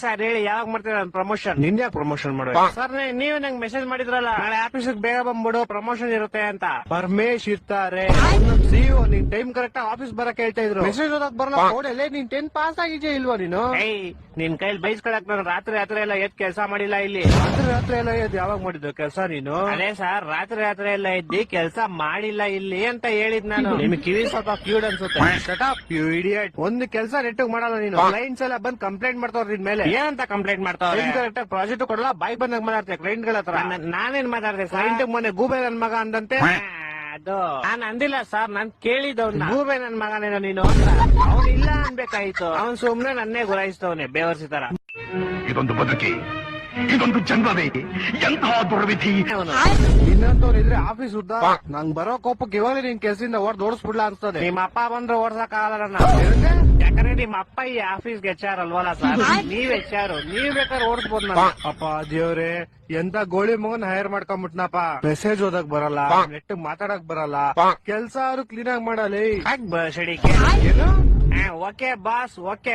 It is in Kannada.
ಸರ್ ಹೇಳಿ ಯಾವಾಗ ಮಾಡ್ತೀರಾ ಪ್ರಮೋಷನ್? ನಿನ್ನೆ ಪ್ರಮೋಷನ್ ಮಾಡ ಸರ್, ನೀವೇ ನಂಗೆ ಮೆಸೇಜ್ ಮಾಡಿದ್ರಲ್ಲ ನಾಳೆ ಆಫೀಸ್ ಬೇಗ ಬಂದ್ಬಿಡು ಪ್ರಮೋಷನ್ ಇರುತ್ತೆ ಅಂತ. ಪರಮೇಶ್ ಇರ್ತಾರೆ ಸಿಇಒ, ನೀನ್ ಟೈಮ್ ಕರೆಕ್ಟ್ ಆಫೀಸ್ ಬರಕ್ ಹೇಳ್ತಾ ಇದ್ರು. ಮೆಸೇಜ್ ಓದಕ್ ಬರಲ್ಲ. ಓಡಲ್ಲೇ ನೀನ್ 10 ಪಾಸ್ ಆಗಿದ್ಯಾ ಇಲ್ವಾ ನೀನು? ನಿನ್ ಕೈಲಿ ಬೈಸ್ಕೊಳಕ್ ನಾನು ರಾತ್ರಿ ಎಲ್ಲ ಎದ್ ಕೆಲಸ ಮಾಡಿಲ್ಲ ಇಲ್ಲಿ. ರಾತ್ರಿ ಎಲ್ಲ ಎದ್ ಯಾವಾಗ ಮಾಡಿದ್ದು ಕೆಲಸ ನೀನು? ಅದೇ ಸರ್, ರಾತ್ರಿ ಎಲ್ಲ ಎದ್ದಿ ಕೆಲಸ ಮಾಡಿಲ್ಲ ಇಲ್ಲಿ ಅಂತ ಹೇಳಿದ್ ನಾನು. ನಿಮ್ಗೆ ಕಿವಿ ಸ್ವಲ್ಪ ಕ್ಯೂಡ್ ಅನ್ಸುತ್ತೆ. Shut up you idiot. ಒಂದು ಕೆಲಸ ನೆಟ್ಟಿಗೆ ಮಾಡಲ್ಲ ನೀನು. ಕ್ಲೈಂಟ್ಸ್ ಎಲ್ಲ ಬಂದ್ ಕಂಪ್ಲೇಂಟ್ ಮಾಡ್ತಾವ್ರ ನಿನ್ ಮೇಲೆ. ಏನಂತ ಕಂಪ್ಲೇಂಟ್ ಮಾಡ್ತಾವ್ರೆ? ಕರೆಕ್ಟ್ ಪ್ರಾಜೆಕ್ಟ್ ಕೊಡಲ್ಲ, ಬಾಯ್ ಬಂದಾಗ ಮಾತಾಡ್ತೆ ಕ್ಲೈಂಟ್ ಗಳ ಹತ್ರ. ನಾನೇನ್ ಮಾತಾಡ್ದೆ? ಕ್ಲೈಂಟ್ ಮೊನ್ನೆ ಗೂಬೆ ನನ್ ಮಗ ಅಂದಂತೆ. ಅದು ನಾನ್ ಅಂದಿಲ್ಲ ಸರ್, ನಾನ್ ಕೇಳಿದವ್ನ ಗೂಬೆ ನನ್ ಮಗನೇನೋ ನೀನು. ಅವ್ನು ಇಲ್ಲ ಅನ್ಬೇಕಾಯ್ತು. ಅವ್ನ್ ಸುಮ್ನೆ ನನ್ನೇ ಗುರಾಯಿಸ್ತವನೆ ಬೇವರ್ಸಿ ತರ. ಇದೊಂದು ಬದುಕಿ, ಇದೊಂದು ಜನ್ಮವೇ, ಎಂತಹ ದುರ್ವಿಧಿ. ಇನ್ನೊಂದವ್ರು ಇದ್ರೆ ಆಫೀಸ್ ಉದ್ದ ನಂಗ್ ಬರೋ ಕೋಪಕ್ಕೆ ಇವಾಗಲೇ ನಿನ್ ಕೆಲ್ಸದಿಂದ ಓಡಿಸ್ಬಿಡ್ಲಾ ಅನ್ಸ್ತದೆ. ನಿಮ್ಮ ಅಪ್ಪ ಬಂದ್ರೆ ಓಡ್ಸಕ್ ಆಗಲ್ಲ. ಯಾಕಂದ್ರೆ ನಿಮ್ಮ ಅಪ್ಪ ಈ ಆಫೀಸ್ಗೆ HR ಅಲ್ವಲ್ಲ ಸರ್, ನೀವ್ HR. ನೀವ್ ಬೇಕಾದ್ರೆ ಓಡಿಸ್ಬೋದು ನಾನು. ಅಪ್ಪ ದೇವ್ರೆ, ಎಂತ ಗೋಳಿ ಮಗನ್ ಹೈರ್ ಮಾಡ್ಕೊಂಡ್ಬಿಟ್ನಪ್ಪ. ಮೆಸೇಜ್ ಓದಕ್ ಬರಲ್ಲ, ನೆಟ್ ಮಾತಾಡಕ್ ಬರಲ್ಲ, ಕೆಲ್ಸ ಕ್ಲೀನ್ ಆಗಿ ಮಾಡಲಿ. ಏನು? Okay boss, okay.